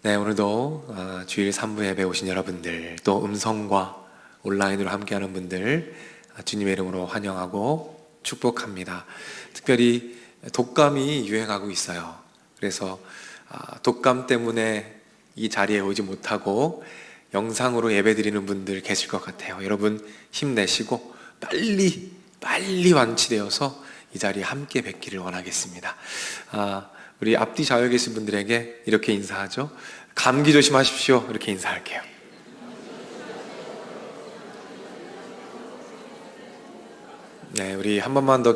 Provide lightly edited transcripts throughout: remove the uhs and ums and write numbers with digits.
네, 오늘도 주일 3부 예배 오신 여러분들, 또 음성과 온라인으로 함께하는 분들 주님의 이름으로 환영하고 축복합니다. 특별히 독감이 유행하고 있어요. 그래서 독감 때문에 이 자리에 오지 못하고 영상으로 예배드리는 분들 계실 것 같아요. 여러분 힘내시고 빨리 완치되어서 이 자리에 함께 뵙기를 원하겠습니다. 우리 앞뒤 좌우에 계신 분들에게 이렇게 인사하죠. 감기 조심하십시오. 이렇게 인사할게요. 네, 우리 한 번만 더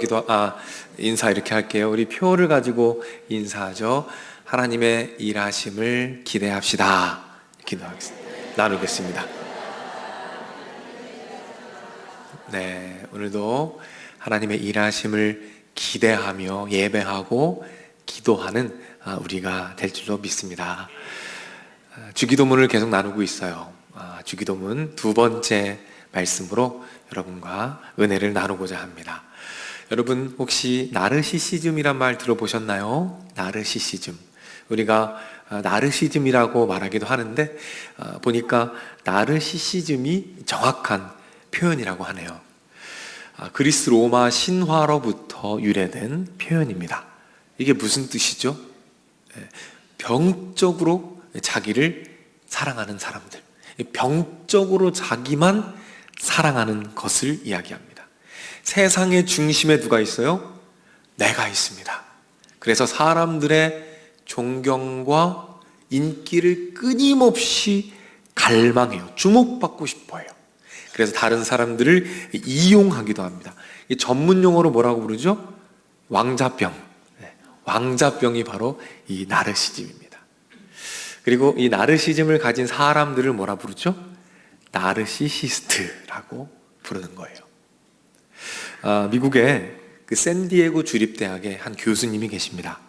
인사 이렇게 할게요. 우리 표를 가지고 인사하죠. 하나님의 일하심을 기대합시다. 기도하겠습니다. 나누겠습니다. 네, 오늘도 하나님의 일하심을 기대하며 예배하고 기도하는 우리가 될 줄로 믿습니다. 주기도문을 계속 나누고 있어요. 주기도문 두 번째 말씀으로 여러분과 은혜를 나누고자 합니다. 여러분 혹시 나르시시즘이란 말 들어보셨나요? 나르시시즘. 우리가 나르시즘이라고 말하기도 하는데 보니까 나르시시즘이 정확한 표현이라고 하네요. 그리스 로마 신화로부터 유래된 표현입니다. 이게 무슨 뜻이죠? 병적으로 자기를 사랑하는 사람들, 병적으로 자기만 사랑하는 것을 이야기합니다. 세상의 중심에 누가 있어요? 내가 있습니다. 그래서 사람들의 존경과 인기를 끊임없이 갈망해요. 주목받고 싶어해요. 그래서 다른 사람들을 이용하기도 합니다. 이 전문 용어로 뭐라고 부르죠? 왕자병. 왕자병이 바로 이 나르시즘입니다. 그리고 이 나르시즘을 가진 사람들을 뭐라 부르죠? 나르시시스트라고 부르는 거예요. 미국의 그 샌디에고 주립대학의 한 교수님이 계십니다.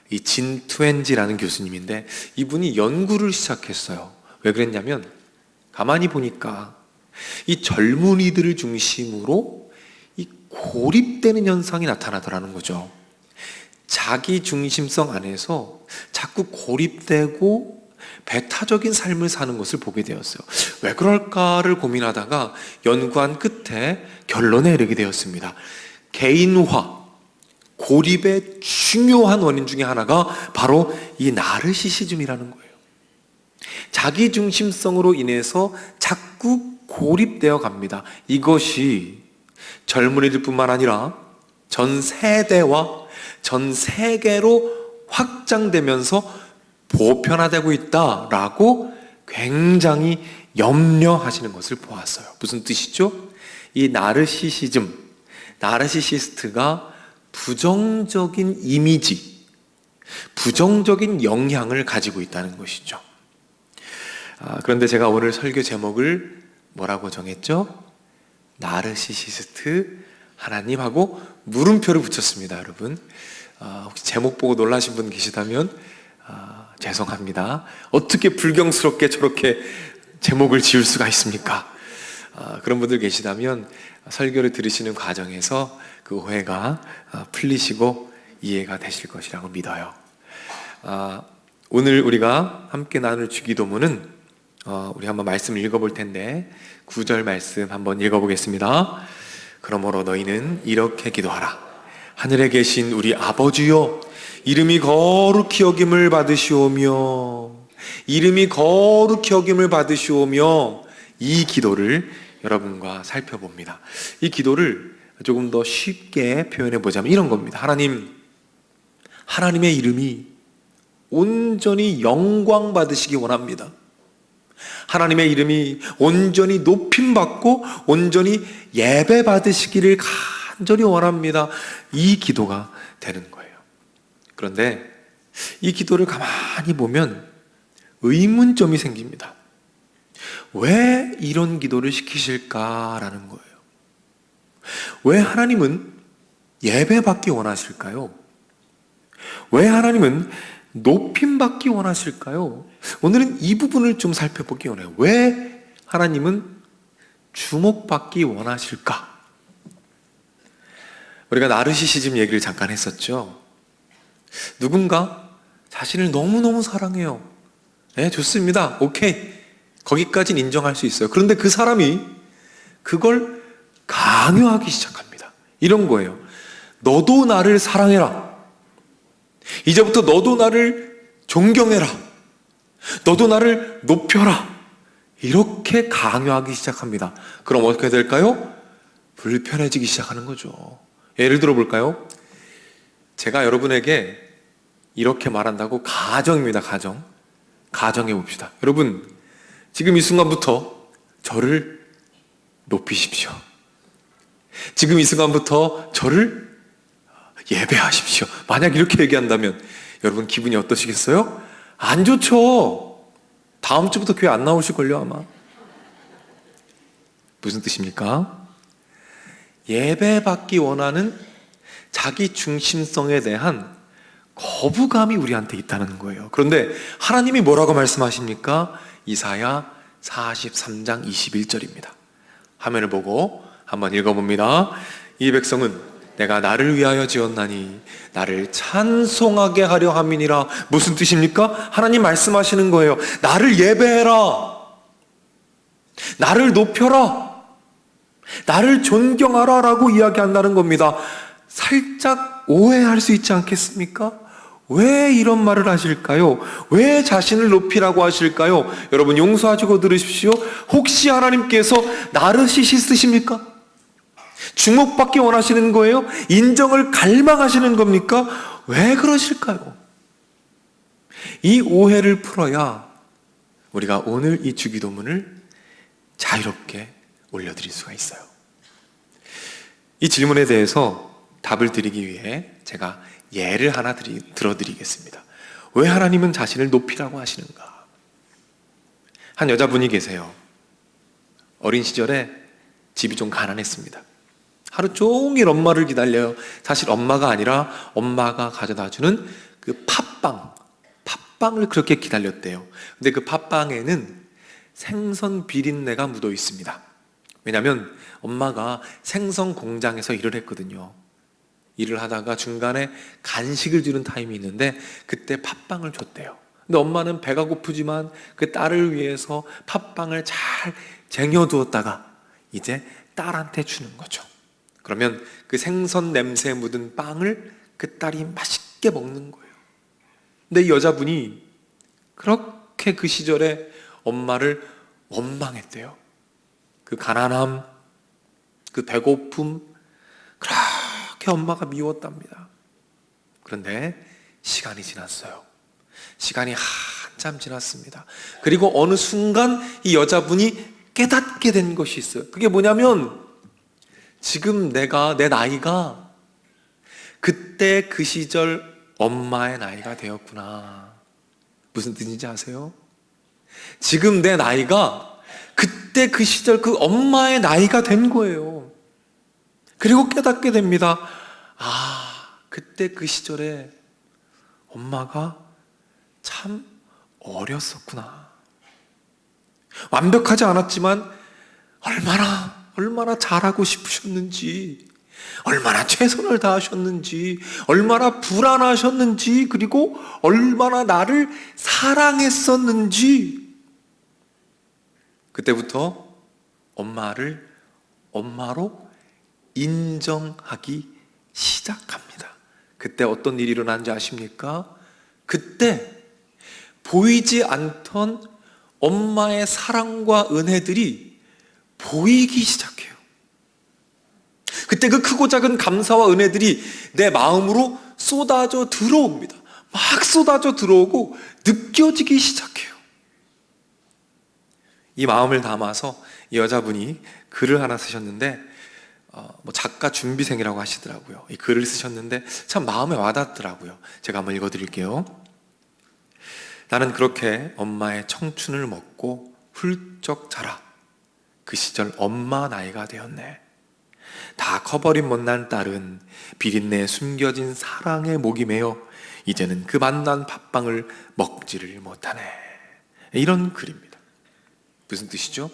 이 진투엔지라는 교수님인데 이분이 연구를 시작했어요. 왜 그랬냐면 가만히 보니까 이 젊은이들을 중심으로 이 고립되는 현상이 나타나더라는 거죠. 자기 중심성 안에서 자꾸 고립되고 배타적인 삶을 사는 것을 보게 되었어요. 왜 그럴까를 고민하다가 연구한 끝에 결론에 이르게 되었습니다. 개인화, 고립의 중요한 원인 중에 하나가 바로 이 나르시시즘이라는 거예요. 자기 중심성으로 인해서 자꾸 고립되어 갑니다. 이것이 젊은이들 뿐만 아니라 전 세대와 전 세계로 확장되면서 보편화되고 있다라고 굉장히 염려하시는 것을 보았어요. 무슨 뜻이죠? 이 나르시시즘, 나르시시스트가 부정적인 이미지, 부정적인 영향을 가지고 있다는 것이죠. 그런데 제가 오늘 설교 제목을 뭐라고 정했죠? 나르시시스트 하나님하고 물음표를 붙였습니다, 여러분. 혹시 제목 보고 놀라신 분 계시다면 죄송합니다. 어떻게 불경스럽게 저렇게 제목을 지을 수가 있습니까? 그런 분들 계시다면 설교를 들으시는 과정에서 그 오해가 풀리시고 이해가 되실 것이라고 믿어요. 오늘 우리가 함께 나눌 주기도문은 우리 한번 말씀을 읽어볼 텐데 9절 말씀 한번 읽어보겠습니다. 그러므로 너희는 이렇게 기도하라. 하늘에 계신 우리 아버지여, 이름이 거룩히 여김을 받으시오며, 이름이 거룩히 여김을 받으시오며. 이 기도를 여러분과 살펴봅니다. 이 기도를 조금 더 쉽게 표현해 보자면 이런 겁니다. 하나님의 이름이 온전히 영광 받으시기 원합니다. 하나님의 이름이 온전히 높임받고 온전히 예배 받으시기를 간절히 원합니다. 이 기도가 되는 거예요. 그런데 이 기도를 가만히 보면 의문점이 생깁니다. 왜 이런 기도를 시키실까라는 거예요. 왜 하나님은 예배 받기 원하실까요? 왜 하나님은 높임받기 원하실까요? 오늘은 이 부분을 좀 살펴보기 원해요. 왜 하나님은 주목받기 원하실까? 우리가 나르시시즘 얘기를 잠깐 했었죠. 누군가 자신을 너무너무 사랑해요. 네, 좋습니다. 오케이. 거기까지는 인정할 수 있어요. 그런데 그 사람이 그걸 강요하기 시작합니다. 이런 거예요. 너도 나를 사랑해라. 이제부터 너도 나를 존경해라. 너도 나를 높여라. 이렇게 강요하기 시작합니다. 그럼 어떻게 될까요? 불편해지기 시작하는 거죠. 예를 들어 볼까요? 제가 여러분에게 이렇게 말한다고 가정입니다. 가정해 봅시다. 여러분, 지금 이 순간부터 저를 높이십시오. 지금 이 순간부터 저를 예배하십시오. 만약 이렇게 얘기한다면 여러분 기분이 어떠시겠어요? 안 좋죠. 다음 주부터 교회 안 나오실걸요 아마. 무슨 뜻입니까? 예배받기 원하는 자기 중심성에 대한 거부감이 우리한테 있다는 거예요. 그런데 하나님이 뭐라고 말씀하십니까? 이사야 43장 21절입니다. 화면을 보고 한번 읽어봅니다. 이 백성은 내가 나를 위하여 지었나니 나를 찬송하게 하려 함이니라. 무슨 뜻입니까? 하나님 말씀하시는 거예요. 나를 예배해라. 나를 높여라. 나를 존경하라 라고 이야기한다는 겁니다. 살짝 오해할 수 있지 않겠습니까? 왜 이런 말을 하실까요? 왜 자신을 높이라고 하실까요? 여러분 용서하시고 들으십시오. 혹시 하나님께서 나르시시스십니까? 주목받기 원하시는 거예요? 인정을 갈망하시는 겁니까? 왜 그러실까요? 이 오해를 풀어야 우리가 오늘 이 주기도문을 자유롭게 올려드릴 수가 있어요. 이 질문에 대해서 답을 드리기 위해 제가 예를 하나 들어드리겠습니다. 왜 하나님은 자신을 높이라고 하시는가? 한 여자분이 계세요. 어린 시절에 집이 좀 가난했습니다. 하루 종일 엄마를 기다려요. 사실 엄마가 아니라 엄마가 가져다주는 그 팥빵을 그렇게 기다렸대요. 근데 그 팥빵에는 생선 비린내가 묻어 있습니다. 왜냐하면 엄마가 생선 공장에서 일을 했거든요. 일을 하다가 중간에 간식을 주는 타임이 있는데 그때 팥빵을 줬대요. 근데 엄마는 배가 고프지만 그 딸을 위해서 팥빵을 잘 쟁여두었다가 이제 딸한테 주는 거죠. 그러면 그 생선 냄새 묻은 빵을 그 딸이 맛있게 먹는 거예요. 근데 이 여자분이 그렇게 그 시절에 엄마를 원망했대요. 그 가난함, 그 배고픔, 그렇게 엄마가 미웠답니다. 그런데 시간이 지났어요. 시간이 한참 지났습니다. 그리고 어느 순간 이 여자분이 깨닫게 된 것이 있어요. 그게 뭐냐면 지금 내 나이가 그때 그 시절 엄마의 나이가 되었구나. 무슨 뜻인지 아세요? 지금 내 나이가 그때 그 시절 그 엄마의 나이가 된 거예요. 그리고 깨닫게 됩니다. 그때 그 시절에 엄마가 참 어렸었구나. 완벽하지 않았지만 얼마나 잘하고 싶으셨는지, 얼마나 최선을 다하셨는지, 얼마나 불안하셨는지, 그리고 얼마나 나를 사랑했었는지, 그때부터 엄마를 엄마로 인정하기 시작합니다. 그때 어떤 일이 일어난지 아십니까? 그때 보이지 않던 엄마의 사랑과 은혜들이 보이기 시작해요. 그때 그 크고 작은 감사와 은혜들이 내 마음으로 쏟아져 들어옵니다. 막 쏟아져 들어오고 느껴지기 시작해요. 이 마음을 담아서 이 여자분이 글을 하나 쓰셨는데 작가 준비생이라고 하시더라고요. 이 글을 쓰셨는데 참 마음에 와닿더라고요. 제가 한번 읽어드릴게요. 나는 그렇게 엄마의 청춘을 먹고 훌쩍 자라 그 시절 엄마 나이가 되었네. 다 커버린 못난 딸은 비린내에 숨겨진 사랑에 목이 메어 이제는 그 맛난 팥빵을 먹지를 못하네. 이런 글입니다. 무슨 뜻이죠?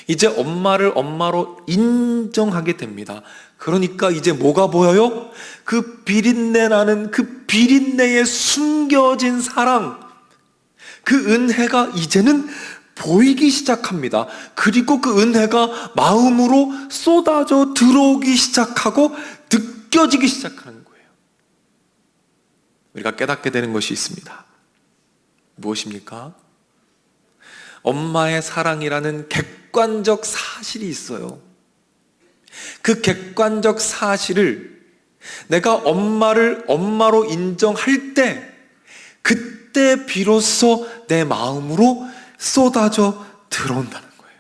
이제 엄마를 엄마로 인정하게 됩니다. 그러니까 이제 뭐가 보여요? 그 비린내 나는 그 비린내에 숨겨진 사랑, 그 은혜가 이제는 보이기 시작합니다. 그리고 그 은혜가 마음으로 쏟아져 들어오기 시작하고 느껴지기 시작하는 거예요. 우리가 깨닫게 되는 것이 있습니다. 무엇입니까? 엄마의 사랑이라는 객관적 사실이 있어요. 그 객관적 사실을 내가 엄마를 엄마로 인정할 때, 그때 비로소 내 마음으로 쏟아져 들어온다는 거예요.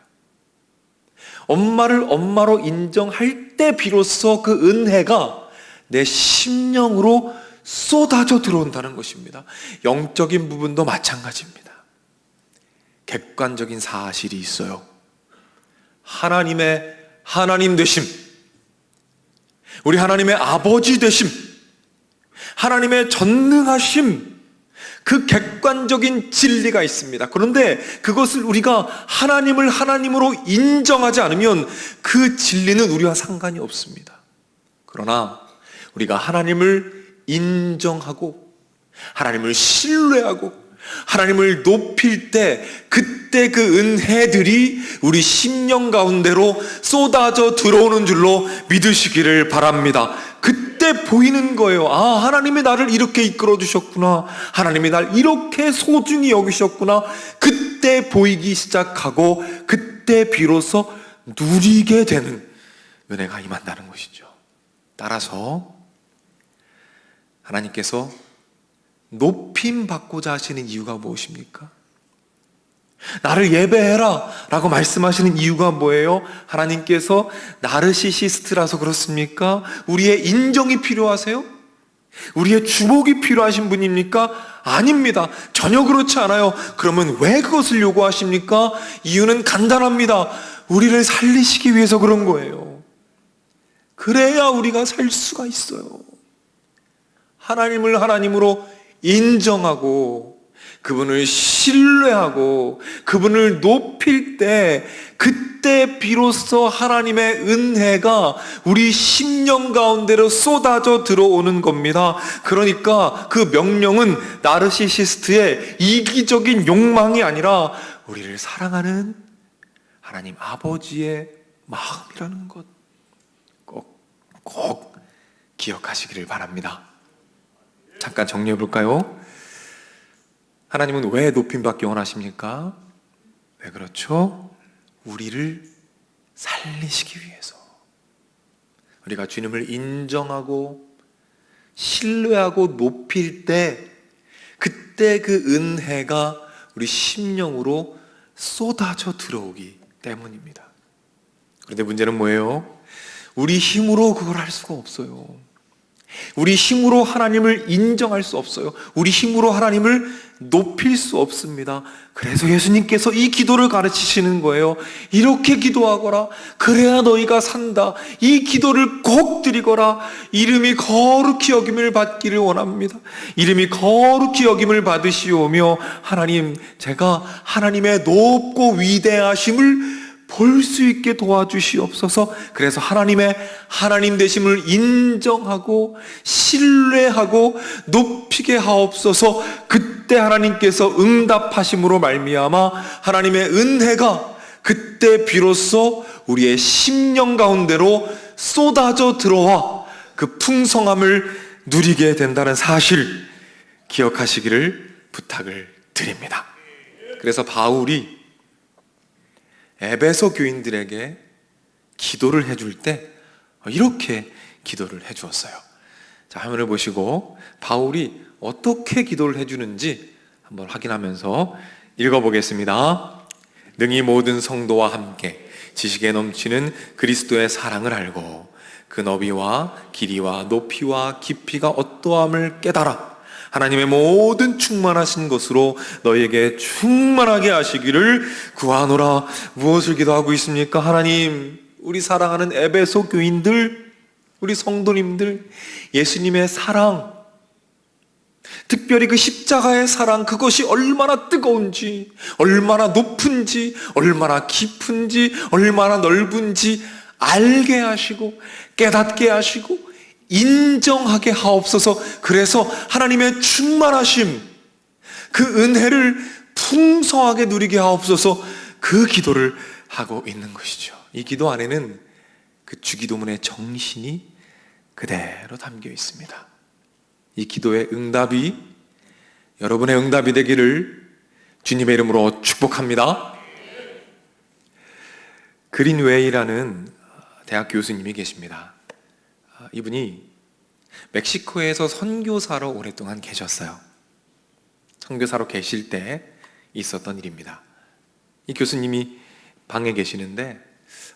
엄마를 엄마로 인정할 때 비로소 그 은혜가 내 심령으로 쏟아져 들어온다는 것입니다. 영적인 부분도 마찬가지입니다. 객관적인 사실이 있어요. 하나님의 하나님 되심, 우리 하나님의 아버지 되심, 하나님의 전능하심, 그 객관적인 진리가 있습니다. 그런데 그것을 우리가 하나님을 하나님으로 인정하지 않으면 그 진리는 우리와 상관이 없습니다. 그러나 우리가 하나님을 인정하고 하나님을 신뢰하고 하나님을 높일 때, 그때 그 은혜들이 우리 심령 가운데로 쏟아져 들어오는 줄로 믿으시기를 바랍니다. 그때 보이는 거예요. 아, 하나님이 나를 이렇게 이끌어 주셨구나, 하나님이 날 이렇게 소중히 여기셨구나. 그때 보이기 시작하고 그때 비로소 누리게 되는 은혜가 임한다는 것이죠. 따라서 하나님께서 높임 받고자 하시는 이유가 무엇입니까? 나를 예배해라 라고 말씀하시는 이유가 뭐예요? 하나님께서 나르시시스트라서 그렇습니까? 우리의 인정이 필요하세요? 우리의 주목이 필요하신 분입니까? 아닙니다. 전혀 그렇지 않아요. 그러면 왜 그것을 요구하십니까? 이유는 간단합니다. 우리를 살리시기 위해서 그런 거예요. 그래야 우리가 살 수가 있어요. 하나님을 하나님으로 인정하고 그분을 신뢰하고 그분을 높일 때, 그때 비로소 하나님의 은혜가 우리 심령 가운데로 쏟아져 들어오는 겁니다. 그러니까 그 명령은 나르시시스트의 이기적인 욕망이 아니라 우리를 사랑하는 하나님 아버지의 마음이라는 것 꼭 기억하시기를 바랍니다. 잠깐 정리해 볼까요? 하나님은 왜 높임받기 원하십니까? 왜 그렇죠? 우리를 살리시기 위해서. 우리가 주님을 인정하고 신뢰하고 높일 때, 그때 그 은혜가 우리 심령으로 쏟아져 들어오기 때문입니다. 그런데 문제는 뭐예요? 우리 힘으로 그걸 할 수가 없어요. 우리 힘으로 하나님을 인정할 수 없어요. 우리 힘으로 하나님을 높일 수 없습니다. 그래서 예수님께서 이 기도를 가르치시는 거예요. 이렇게 기도하거라. 그래야 너희가 산다. 이 기도를 꼭 드리거라. 이름이 거룩히 여김을 받기를 원합니다. 이름이 거룩히 여김을 받으시오며, 하나님, 제가 하나님의 높고 위대하심을 볼 수 있게 도와주시옵소서. 그래서 하나님의 하나님 되심을 인정하고 신뢰하고 높이게 하옵소서. 그때 하나님께서 응답하심으로 말미암아 하나님의 은혜가 그때 비로소 우리의 심령 가운데로 쏟아져 들어와 그 풍성함을 누리게 된다는 사실 기억하시기를 부탁을 드립니다. 그래서 바울이 에베소 교인들에게 기도를 해줄 때 이렇게 기도를 해주었어요. 자, 화면을 보시고 바울이 어떻게 기도를 해주는지 한번 확인하면서 읽어보겠습니다. 능히 모든 성도와 함께 지식에 넘치는 그리스도의 사랑을 알고 그 너비와 길이와 높이와 깊이가 어떠함을 깨달아 하나님의 모든 충만하신 것으로 너희에게 충만하게 하시기를 구하노라. 무엇을 기도하고 있습니까? 하나님, 우리 사랑하는 에베소 교인들, 우리 성도님들, 예수님의 사랑, 특별히 그 십자가의 사랑, 그것이 얼마나 뜨거운지, 얼마나 높은지, 얼마나 깊은지, 얼마나 넓은지 알게 하시고 깨닫게 하시고 인정하게 하옵소서. 그래서 하나님의 충만하심, 그 은혜를 풍성하게 누리게 하옵소서, 그 기도를 하고 있는 것이죠. 이 기도 안에는 그 주기도문의 정신이 그대로 담겨 있습니다. 이 기도의 응답이 여러분의 응답이 되기를 주님의 이름으로 축복합니다. 그린웨이라는 대학 교수님이 계십니다. 이분이 멕시코에서 선교사로 오랫동안 계셨어요. 선교사로 계실 때 있었던 일입니다. 이 교수님이 방에 계시는데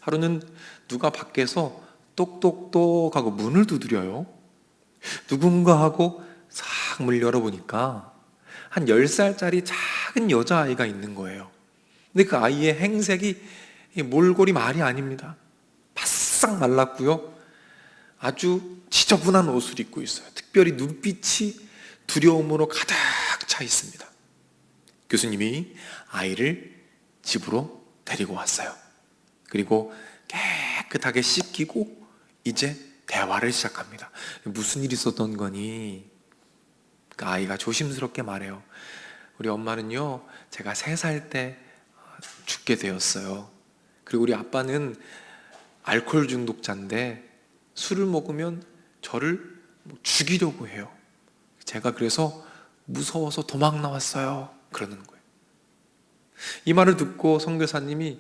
하루는 누가 밖에서 똑똑똑 하고 문을 두드려요. 누군가 하고 싹 문을 열어보니까 한 10살짜리 작은 여자아이가 있는 거예요. 근데 그 아이의 행색이 몰골이 말이 아닙니다. 바싹 말랐고요, 아주 지저분한 옷을 입고 있어요. 특별히 눈빛이 두려움으로 가득 차 있습니다. 교수님이 아이를 집으로 데리고 왔어요. 그리고 깨끗하게 씻기고 이제 대화를 시작합니다. 무슨 일이 있었던 거니? 그 아이가 조심스럽게 말해요. 우리 엄마는요, 제가 3살 때 죽게 되었어요. 그리고 우리 아빠는 알코올 중독자인데 술을 먹으면 저를 죽이려고 해요. 제가 그래서 무서워서 도망 나왔어요. 그러는 거예요. 이 말을 듣고 선교사님이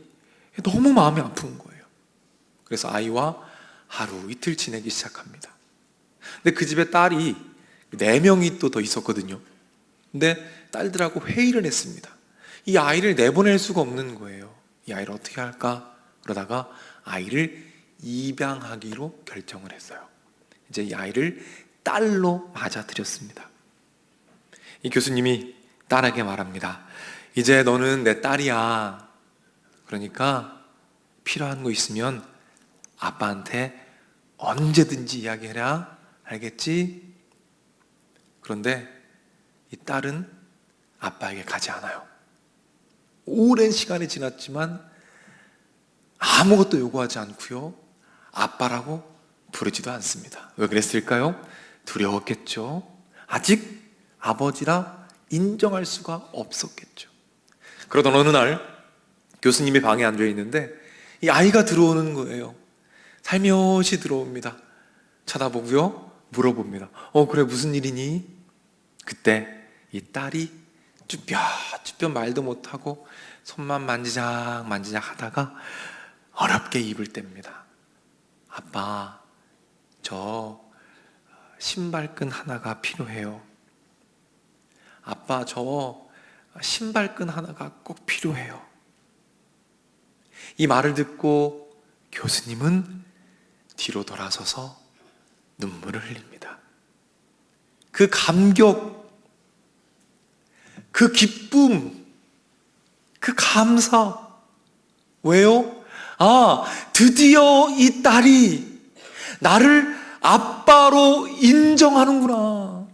너무 마음이 아픈 거예요. 그래서 아이와 하루 이틀 지내기 시작합니다. 근데 그 집에 딸이 4명이 또 더 있었거든요. 근데 딸들하고 회의를 했습니다. 이 아이를 내보낼 수가 없는 거예요. 이 아이를 어떻게 할까? 그러다가 아이를 입양하기로 결정을 했어요. 이제 이 아이를 딸로 맞아들였습니다. 이 교수님이 딸에게 말합니다. 이제 너는 내 딸이야. 그러니까 필요한 거 있으면 아빠한테 언제든지 이야기해라. 알겠지? 그런데 이 딸은 아빠에게 가지 않아요. 오랜 시간이 지났지만 아무것도 요구하지 않고요, 아빠라고 부르지도 않습니다. 왜 그랬을까요? 두려웠겠죠. 아직 아버지라 인정할 수가 없었겠죠. 그러던 어느 날 교수님이 방에 앉아 있는데 이 아이가 들어오는 거예요. 살며시 들어옵니다. 쳐다보고요, 물어봅니다. 그래, 무슨 일이니? 그때 이 딸이 쭈뼛쭈뼛 말도 못하고 손만 만지작 하다가 어렵게 입을 뗍니다. 아빠, 저 신발끈 하나가 필요해요. 아빠, 저 신발끈 하나가 꼭 필요해요. 이 말을 듣고 교수님은 뒤로 돌아서서 눈물을 흘립니다. 그 감격, 그 기쁨, 그 감사. 왜요? 드디어 이 딸이 나를 아빠로 인정하는구나.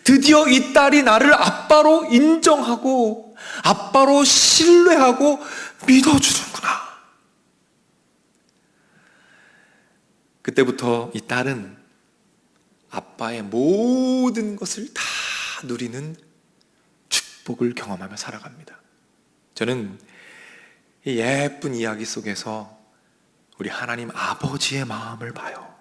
드디어 이 딸이 나를 아빠로 인정하고 아빠로 신뢰하고 믿어주는구나. 그때부터 이 딸은 아빠의 모든 것을 다 누리는 축복을 경험하며 살아갑니다. 저는 이 예쁜 이야기 속에서 우리 하나님 아버지의 마음을 봐요.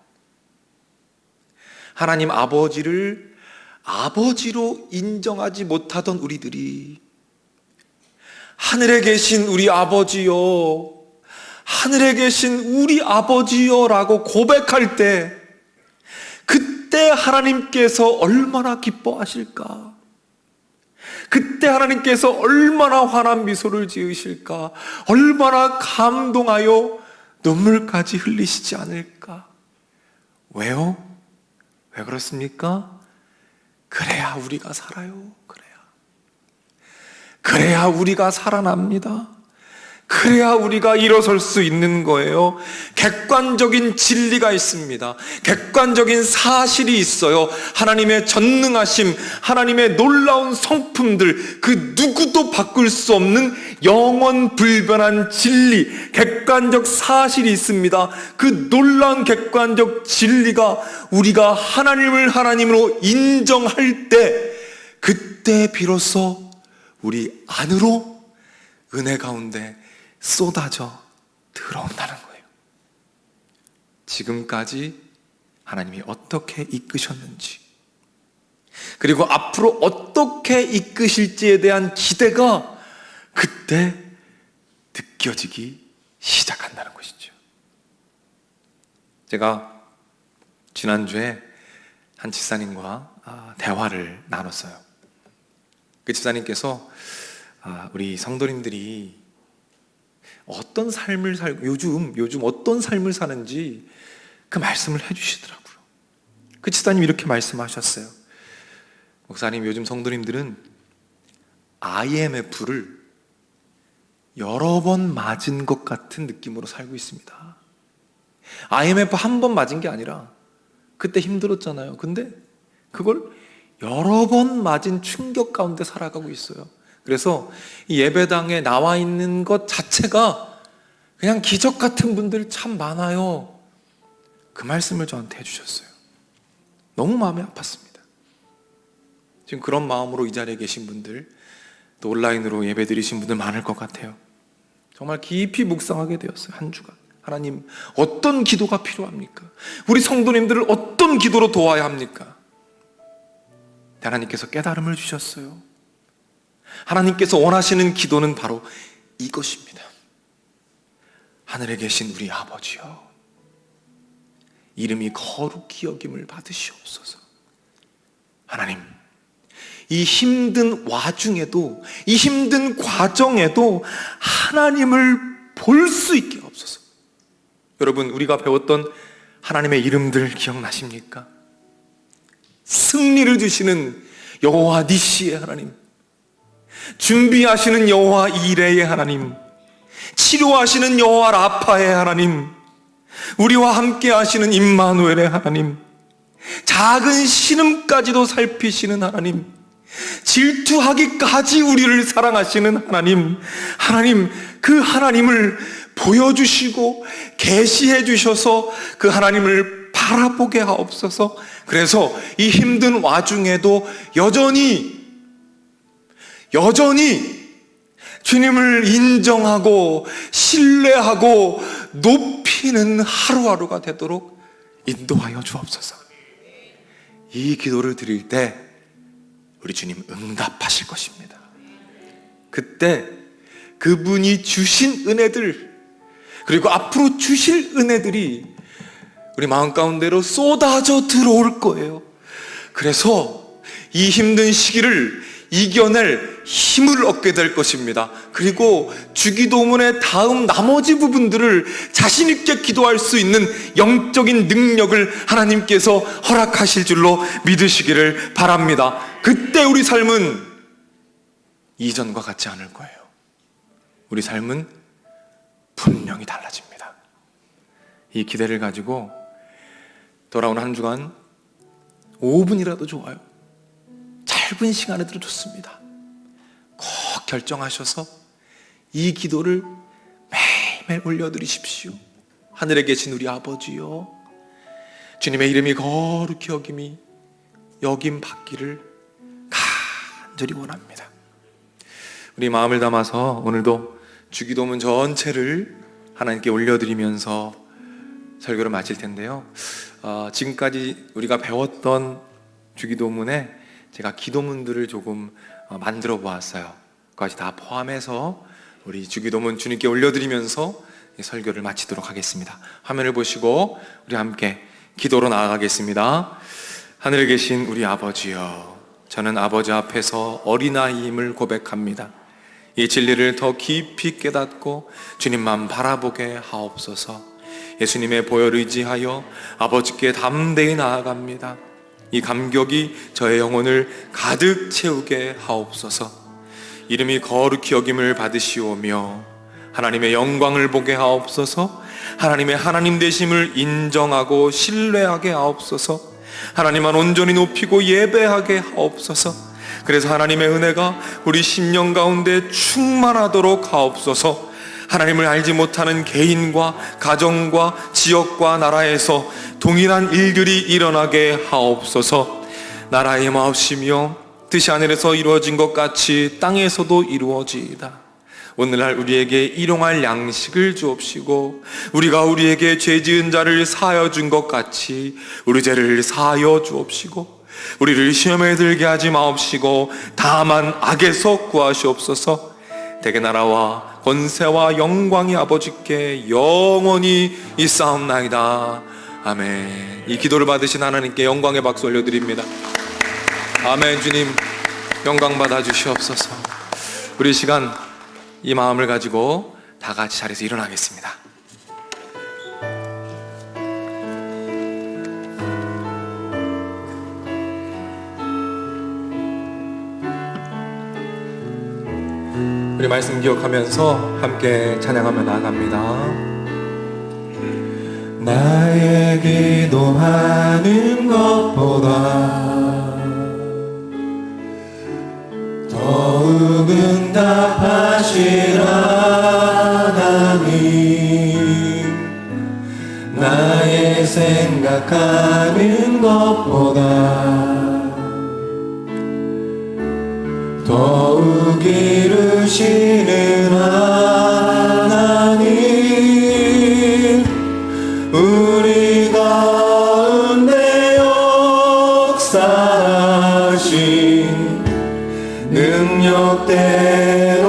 하나님 아버지를 아버지로 인정하지 못하던 우리들이 하늘에 계신 우리 아버지요, 하늘에 계신 우리 아버지요 라고 고백할 때 그때 하나님께서 얼마나 기뻐하실까? 그때 하나님께서 얼마나 환한 미소를 지으실까? 얼마나 감동하여 눈물까지 흘리시지 않을까? 왜요? 왜 그렇습니까? 그래야 우리가 살아요. 그래야 우리가 살아납니다. 그래야 우리가 일어설 수 있는 거예요. 객관적인 진리가 있습니다. 객관적인 사실이 있어요. 하나님의 전능하심, 하나님의 놀라운 성품들, 그 누구도 바꿀 수 없는 영원 불변한 진리, 객관적 사실이 있습니다. 그 놀라운 객관적 진리가 우리가 하나님을 하나님으로 인정할 때, 그때 비로소 우리 안으로 은혜 가운데 쏟아져 들어온다는 거예요. 지금까지 하나님이 어떻게 이끄셨는지, 그리고 앞으로 어떻게 이끄실지에 대한 기대가 그때 느껴지기 시작한다는 것이죠. 제가 지난주에 한 집사님과 대화를 나눴어요. 그 집사님께서 우리 성도님들이 어떤 삶을 살고 요즘 어떤 삶을 사는지 그 말씀을 해주시더라고요. 그 집사님이 이렇게 말씀하셨어요. 목사님, 요즘 성도님들은 IMF를 여러 번 맞은 것 같은 느낌으로 살고 있습니다. IMF 한 번 맞은 게 아니라 그때 힘들었잖아요. 근데 그걸 여러 번 맞은 충격 가운데 살아가고 있어요. 그래서 이 예배당에 나와 있는 것 자체가 그냥 기적 같은 분들 참 많아요. 그 말씀을 저한테 해주셨어요. 너무 마음이 아팠습니다. 지금 그런 마음으로 이 자리에 계신 분들, 또 온라인으로 예배 드리신 분들 많을 것 같아요. 정말 깊이 묵상하게 되었어요. 한 주간 하나님, 어떤 기도가 필요합니까? 우리 성도님들을 어떤 기도로 도와야 합니까? 하나님께서 깨달음을 주셨어요. 하나님께서 원하시는 기도는 바로 이것입니다. 하늘에 계신 우리 아버지여, 이름이 거룩히 여김을 받으시옵소서. 하나님, 이 힘든 와중에도, 이 힘든 과정에도 하나님을 볼 수 있게 하옵소서. 여러분, 우리가 배웠던 하나님의 이름들 기억나십니까? 승리를 주시는 여호와 니시의 하나님, 준비하시는 여호와 이레의 하나님, 치료하시는 여호와 라파의 하나님, 우리와 함께 하시는 임마누엘의 하나님, 작은 신음까지도 살피시는 하나님, 질투하기까지 우리를 사랑하시는 하나님, 그 하나님을 보여주시고 계시해 주셔서 그 하나님을 바라보게 하옵소서. 그래서 이 힘든 와중에도 여전히 주님을 인정하고 신뢰하고 높이는 하루하루가 되도록 인도하여 주옵소서. 이 기도를 드릴 때 우리 주님 응답하실 것입니다. 그때 그분이 주신 은혜들, 그리고 앞으로 주실 은혜들이 우리 마음 가운데로 쏟아져 들어올 거예요. 그래서 이 힘든 시기를 이겨낼 힘을 얻게 될 것입니다. 그리고 주기도문의 다음 나머지 부분들을 자신 있게 기도할 수 있는 영적인 능력을 하나님께서 허락하실 줄로 믿으시기를 바랍니다. 그때 우리 삶은 이전과 같지 않을 거예요. 우리 삶은 분명히 달라집니다. 이 기대를 가지고 돌아온 한 주간 5분이라도 좋아요. 짧은 시간에도 좋습니다. 꼭 결정하셔서 이 기도를 매일매일 올려드리십시오. 하늘에 계신 우리 아버지요, 주님의 이름이 거룩히 여김 받기를 간절히 원합니다. 우리 마음을 담아서 오늘도 주기도문 전체를 하나님께 올려드리면서 설교를 마칠 텐데요. 지금까지 우리가 배웠던 주기도문에 제가 기도문들을 조금 만들어 보았어요. 그것까지 다 포함해서 우리 주기도문 주님께 올려드리면서 설교를 마치도록 하겠습니다. 화면을 보시고 우리 함께 기도로 나아가겠습니다. 하늘에 계신 우리 아버지여, 저는 아버지 앞에서 어린아이임을 고백합니다. 이 진리를 더 깊이 깨닫고 주님만 바라보게 하옵소서. 예수님의 보혈 의지하여 아버지께 담대히 나아갑니다. 이 감격이 저의 영혼을 가득 채우게 하옵소서. 이름이 거룩히 여김을 받으시오며 하나님의 영광을 보게 하옵소서. 하나님의 하나님 되심을 인정하고 신뢰하게 하옵소서. 하나님만 온전히 높이고 예배하게 하옵소서. 그래서 하나님의 은혜가 우리 심령 가운데 충만하도록 하옵소서. 하나님을 알지 못하는 개인과 가정과 지역과 나라에서 동일한 일들이 일어나게 하옵소서. 나라의 마옵시며 뜻이 하늘에서 이루어진 것 같이 땅에서도 이루어지이다. 오늘날 우리에게 일용할 양식을 주옵시고 우리가 우리에게 죄 지은 자를 사하여 준 것 같이 우리 죄를 사하여 주옵시고 우리를 시험에 들게 하지 마옵시고 다만 악에서 구하시옵소서. 대개 나라와 권세와 영광이 아버지께 영원히 있사옵나이다. 아멘. 이 기도를 받으신 하나님께 영광의 박수 올려드립니다. 아멘. 주님 영광 받아 주시옵소서. 우리 시간 이 마음을 가지고 다 같이 자리에서 일어나겠습니다. 우리 말씀 기억하면서 함께 찬양하며 나아갑니다. 나의 기도하는 것보다 더욱 응답하실 하나님, 나의 생각하는 것보다 더욱 이루시는 하나님, 우리 가운데 역사하신 능력대로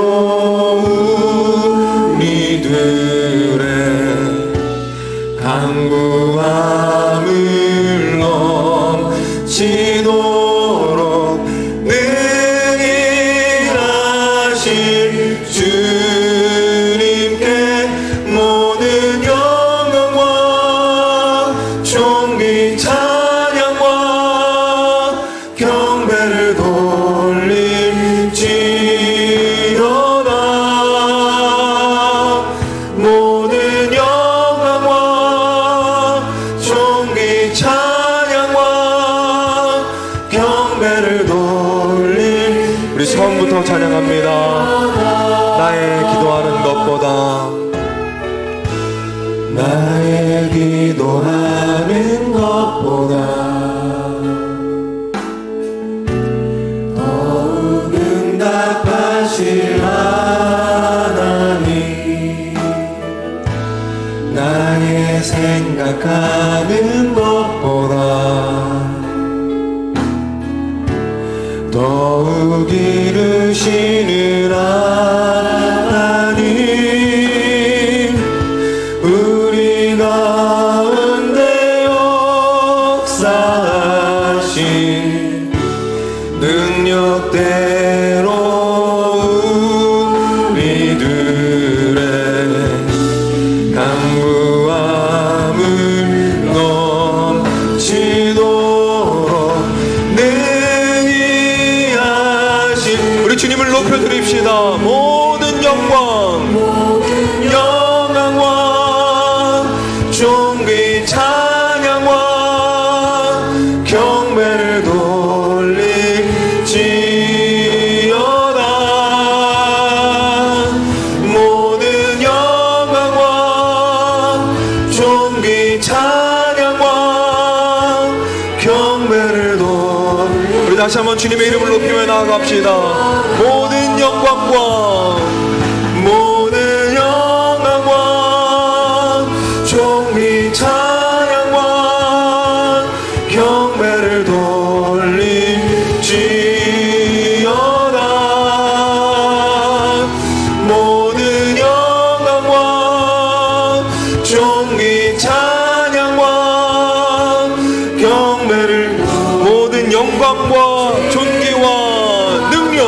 우리들의 간구함을 넘치도록 능히 하실 주님께 모든 영광과 존귀 찬양과 경배를 모든 영광과 존귀 찬양과 경배를 돌릴 우리 처음부터 찬양합니다. 나의 기도하는 것보다 나의 기도하는 것보다 더욱 응답하실 하나님, 나의 생각하는 것보다 더욱 이루시는 하나님, 우리 가운데 역사하신 능력대로 우리들의 간구함을 넘치도록 능히 하신 우리 주님을 높여드립시다. 모든 영광과 존귀 찬양과 경배를 돌릴지어다. 모든 영광과 존귀 찬양과 경배를 우리 다시 한번 주님의 이름을 높이며 나아갑시다. 모든 영광과 존귀 찬양과 경배를 돌릴지어다. 모든 영광과 존귀 찬양과 경배를 모든 영광과 존귀와 능력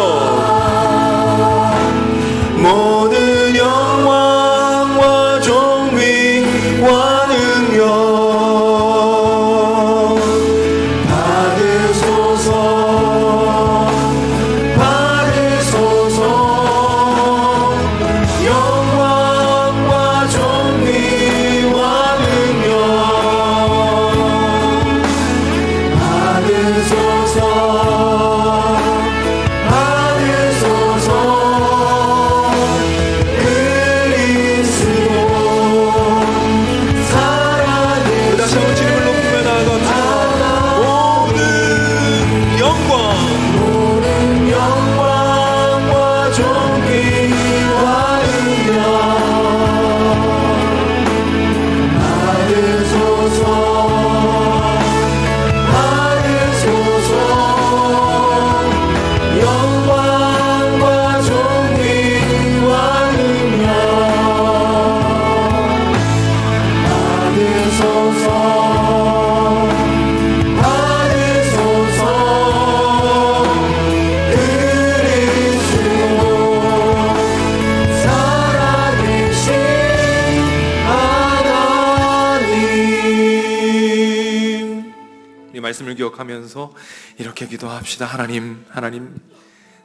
말씀을 기억하면서 이렇게 기도합시다. 하나님,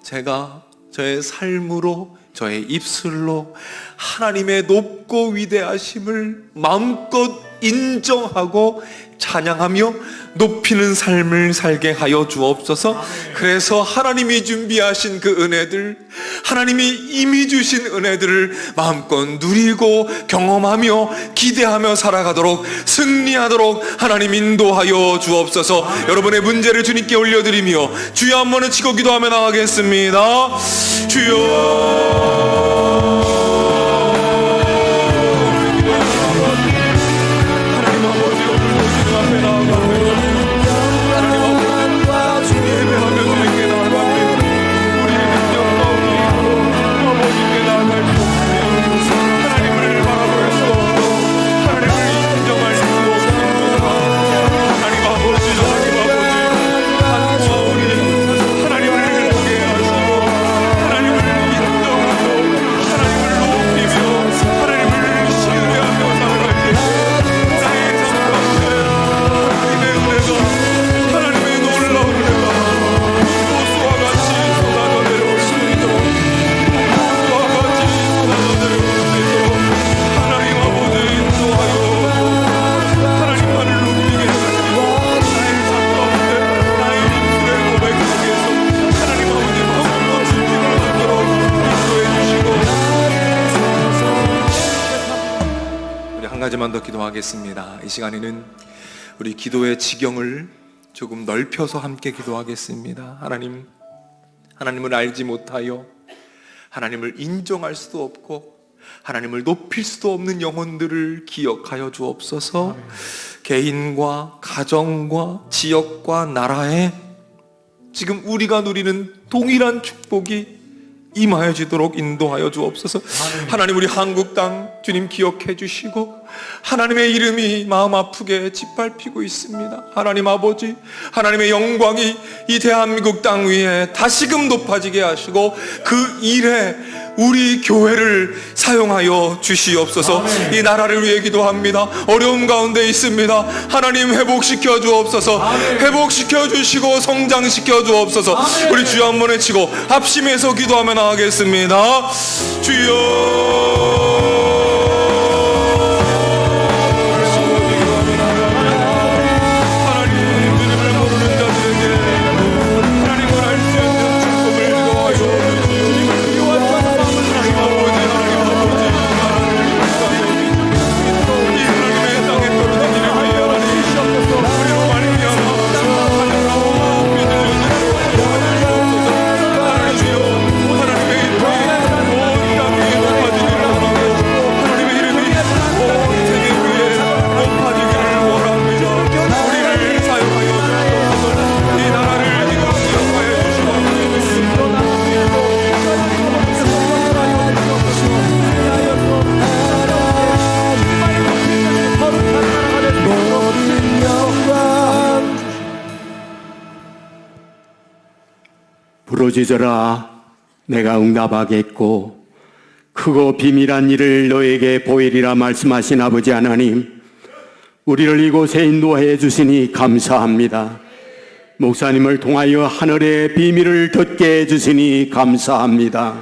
제가 저의 삶으로, 저의 입술로 하나님의 높고 위대하심을 마음껏 인정하고 찬양하며 높이는 삶을 살게 하여 주옵소서. 그래서 하나님이 준비하신 그 은혜들, 하나님이 이미 주신 은혜들을 마음껏 누리고 경험하며 기대하며 살아가도록, 승리하도록 하나님 인도하여 주옵소서. 여러분의 문제를 주님께 올려드리며 주여 한 번은 치고 기도하며 나가겠습니다. 주여, 가지만 더 기도하겠습니다. 이 시간에는 우리 기도의 지경을 조금 넓혀서 함께 기도하겠습니다. 하나님을 알지 못하여 하나님을 인정할 수도 없고 하나님을 높일 수도 없는 영혼들을 기억하여 주옵소서. 개인과 가정과 지역과 나라에 지금 우리가 누리는 동일한 축복이 임하여 지도록 인도하여 주옵소서. 하나님, 우리 한국 땅 주님 기억해 주시고 하나님의 이름이 마음 아프게 짓밟히고 있습니다. 하나님 아버지, 하나님의 영광이 이 대한민국 땅 위에 다시금 높아지게 하시고 그 일에 우리 교회를 사용하여 주시옵소서. 이 나라를 위해 기도합니다. 어려움 가운데 있습니다. 하나님 회복시켜 주옵소서. 회복시켜 주시고 성장시켜 주옵소서. 우리 주여 한 번 외치고 합심해서 기도하며 나가겠습니다. 주여, 부르짖어라 내가 응답하겠고 크고 비밀한 일을 너에게 보이리라 말씀하신 아버지 하나님, 우리를 이곳에 인도해 주시니 감사합니다. 목사님을 통하여 하늘의 비밀을 듣게 해주시니 감사합니다.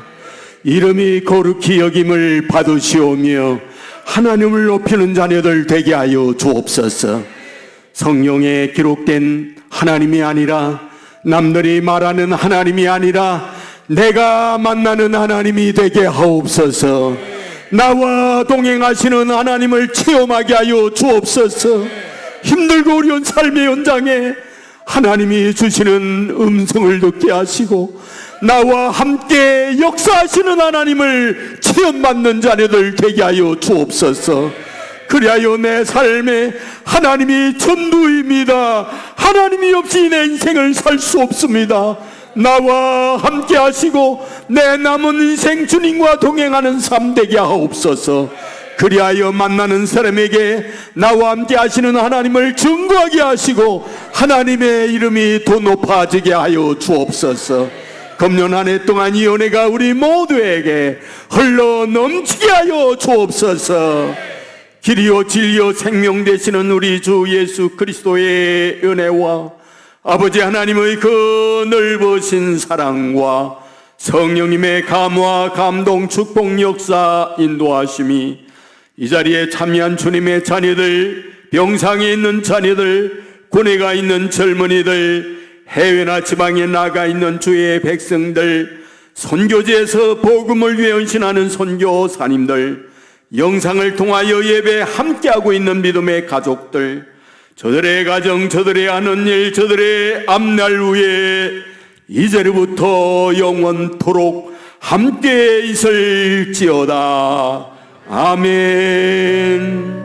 이름이 거룩히 여김을 받으시오며 하나님을 높이는 자녀들 되게 하여 주옵소서. 성경에 기록된 하나님이 아니라, 남들이 말하는 하나님이 아니라 내가 만나는 하나님이 되게 하옵소서. 나와 동행하시는 하나님을 체험하게 하여 주옵소서. 힘들고 어려운 삶의 현장에 하나님이 주시는 음성을 듣게 하시고 나와 함께 역사하시는 하나님을 체험받는 자녀들 되게 하여 주옵소서. 그리하여 내 삶에 하나님이 전부입니다. 하나님이 없이 내 인생을 살 수 없습니다. 나와 함께 하시고 내 남은 인생 주님과 동행하는 삶 되게 하옵소서. 그리하여 만나는 사람에게 나와 함께 하시는 하나님을 증거하게 하시고 하나님의 이름이 더 높아지게 하여 주옵소서. 금년 한 해 동안 이 은혜가 우리 모두에게 흘러 넘치게 하여 주옵소서. 길이요 진리요 생명 되시는 우리 주 예수 그리스도의 은혜와 아버지 하나님의 그 넓으신 사랑과 성령님의 감화, 감동, 축복, 역사, 인도하심이 이 자리에 참여한 주님의 자녀들, 병상에 있는 자녀들, 군에 가 있는 젊은이들, 해외나 지방에 나가 있는 주의 백성들, 선교지에서 복음을 위해 헌신하는 선교사님들, 영상을 통하여 예배 함께하고 있는 믿음의 가족들, 저들의 가정, 저들의 하는 일, 저들의 앞날 위에 이제부터 영원토록 함께 있을지어다. 아멘.